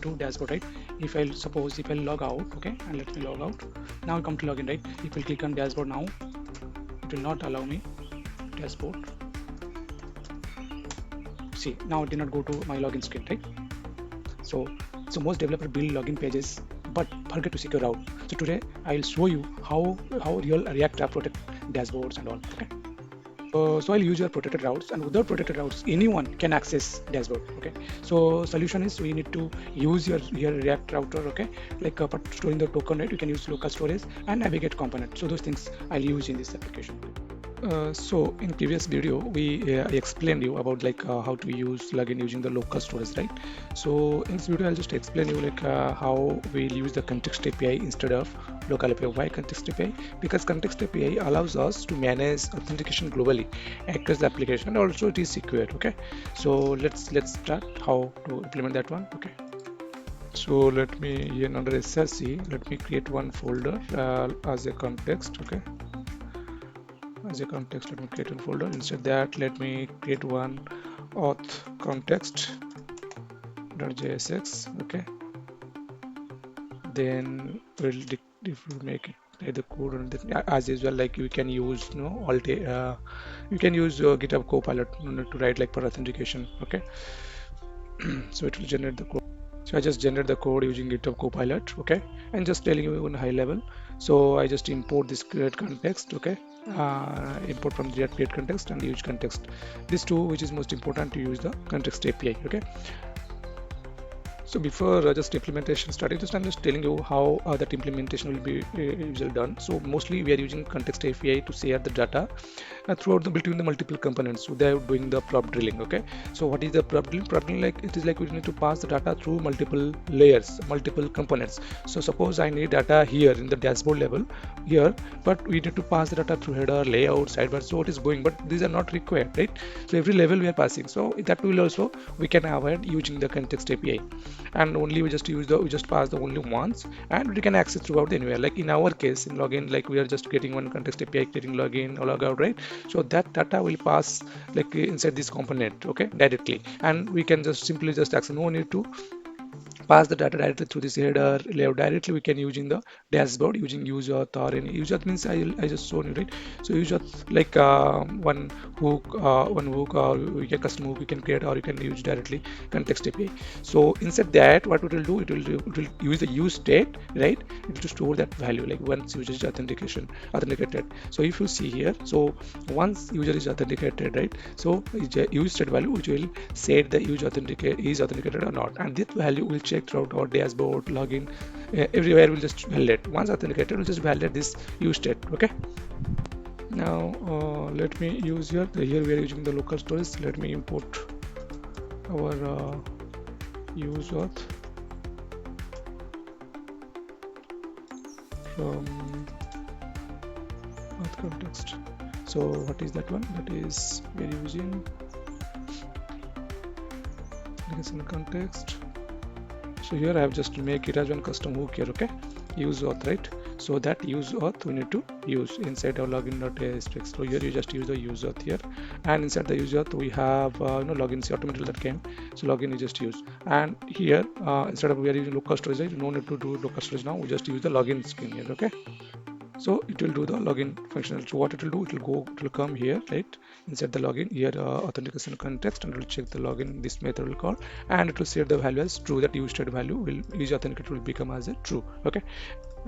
into dashboard, right? If I suppose if I log out, okay, and let me log out. Now I come to login, right? If I click on dashboard now, it will not allow me dashboard. See, now it did not go to my login screen, right? So most developers build login pages but forget to secure out. So today I will show you how real React protect dashboards and all. Okay. So I'll use your protected routes, and without protected routes, anyone can access dashboard. Okay. So solution is we need to use your React router. Okay. Like but storing the token, right? You can use local storage and navigate component. So those things I'll use in this application. So in previous video we explained you about like how to use login using the local storage, right? So in this video I'll just explain you like how we'll use the context API instead of local API. Why context API? Because context API allows us to manage authentication globally across the application, and also it is secure. Okay, so let's start how to implement that one. Okay, so let me here under SRC, let me create one folder as a context. Okay, as a context, let me create a folder. Instead that, let me create one auth context.jsx. okay, then we'll if we make it the code, and as usual, like you can use you can use GitHub Copilot to write like for authentication. Okay, so it will generate the code. So I just generate the code using GitHub Copilot. Okay, and just telling you on high level. So I just import this create context. Okay, import from the create context and use context. This two, which is most important, to use the context API. Okay. So before just implementation starting, I'm just telling you how that implementation will be usually done. So mostly we are using context API to share the data throughout between the multiple components. So they are doing the prop drilling. Okay. So what is the prop drilling? Prop drilling, like it is like we need to pass the data through multiple layers, multiple components. So suppose I need data here in the dashboard level here, but we need to pass the data through header, layout, sidebar. So it is going, but these are not required, right? So every level we are passing. So that will also we can avoid using the context API. And only we just pass the only once, and we can access throughout anywhere. Like in our case in login, like we are just getting one context API, creating login or logout, right? So that data will pass like inside this component, okay, directly, and we can just simply just access. No need to pass the data directly through this header layout. Directly we can using the dashboard using use auth, or any use auth means I just shown you, right? So use auth like one hook or we can custom hook we can create, or you can use directly context API. So inside that, what it will do, it will use the use state, right? It will store that value like once user is authenticated. So if you see here, so once user is authenticated, right? So use state value which will say the user is authenticated or not, and this value will check throughout our dashboard, login, everywhere will just validate. Once authenticated, we'll just validate this use state. Okay. Now let me use here we are using the local storage. Let me import our use auth from auth context. So what is that one? That is we are using in context. So here I have just to make it as one custom hook here. Okay, use auth, right? So that use auth we need to use inside our login.asx. So here you just use the use auth here, and inside the use auth we have login automatically that came. So login you just use, and here instead of we are using local storage, right? No need to do local storage now. We just use the login screen here. Okay. So it will do the login functionality. So what it will do, it will come here, right? Inside the login here, authentication context, and it will check the login. This method will call, and it will set the value as true. That use state value will is authenticated will become as a true. Okay,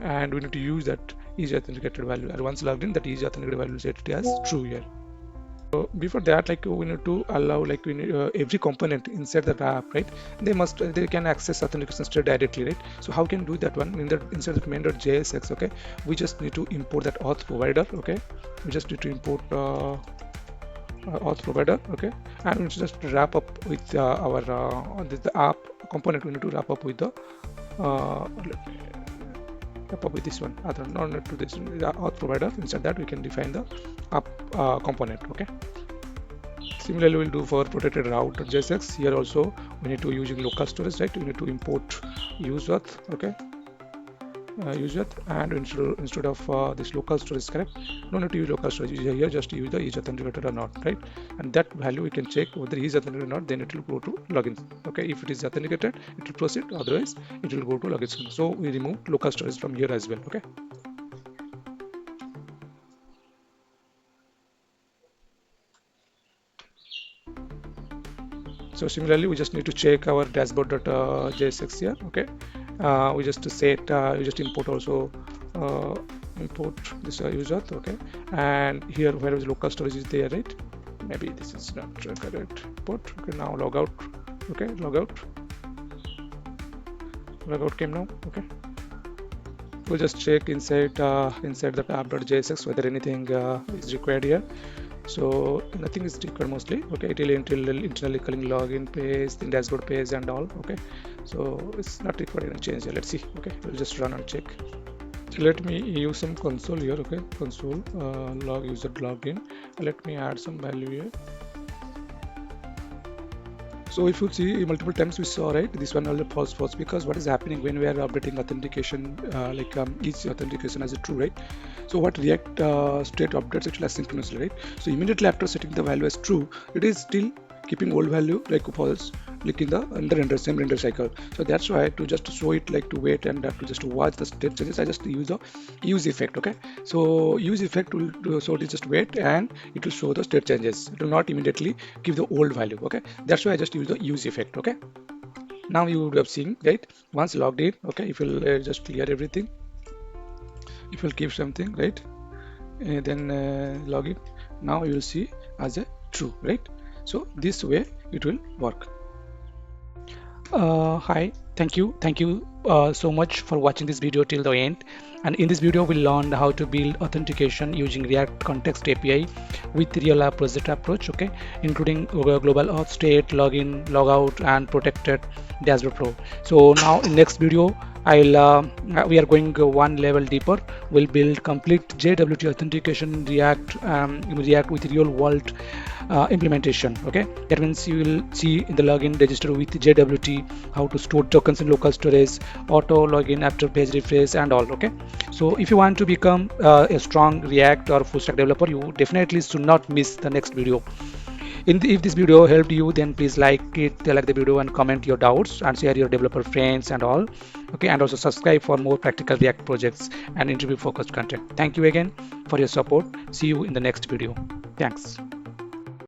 and we need to use that is authenticated value. And once logged in, that is authenticated value set it as true here. So before that, like we need to allow like we need every component inside the app, right? They can access authentication state directly, right? So how can do that one in the inside the main.jsx? Okay, we just need to import that auth provider. Okay, we just need to import auth provider. Okay, and we just wrap up with our the app component. We need to wrap up with the with this one, other not to this auth provider. Inside that we can define the app component. Okay, similarly we'll do for protected route.jsx. Here also we need to using local storage, right? We need to import use auth. Okay, use it, and instead of this local storage, correct, no need to use local storage here, just use the is authenticated or not, right? And that value we can check whether he is authenticated or not, then it will go to login. Okay, if it is authenticated, it will proceed, otherwise it will go to login. So we remove local storage from here as well. Okay. So similarly, we just need to check our dashboard.jsx here. Okay, we just set, we just import also, import this user. Okay, and here where is local storage is there, right? Maybe this is not correct. Import. Okay, now logout. Okay, logout came now. Okay, we'll just check inside the tab.jsx whether anything is required here. So nothing is required mostly. Okay, it will internally calling login page, the dashboard page and all. Okay, so it's not required any change here. Let's see. Okay, we'll just run and check. Let me use some console here. Okay, console log user login. Let me add some value here. So if you see multiple times we saw, right, this one will false, because what is happening when we are updating authentication, each authentication as a true, right? So what React state updates actually asynchronously, right? So immediately after setting the value as true, it is still keeping old value like false, like in the same render cycle. So that's why to just show it, like to wait and to just watch the state changes, I just use a use effect. Okay, so use effect will do, so it is just wait and it will show the state changes. It will not immediately give the old value. Okay, that's why I just use the use effect. Okay, now you would have seen, right, once logged in. Okay, if you'll just clear everything, if you'll keep something, right, and then log in, now you will see as a true, right? So this way it will work. Hi, thank you so much for watching this video till the end. And in this video, we learned how to build authentication using React Context API with real app project approach, okay, including global auth, state, login, logout, and protected dashboard pro. So now in next video, we are going one level deeper. We'll build complete JWT authentication in React with real world implementation. Okay, that means you will see in the login register with JWT how to store tokens in local storage, auto login after page refresh, and all. Okay, so if you want to become a strong React or full stack developer, you definitely should not miss the next video. If this video helped you, then please like the video and comment your doubts and share your developer friends and all. Okay, and also subscribe for more practical React projects and interview focused content. Thank you again for your support. See you in the next video. Thanks.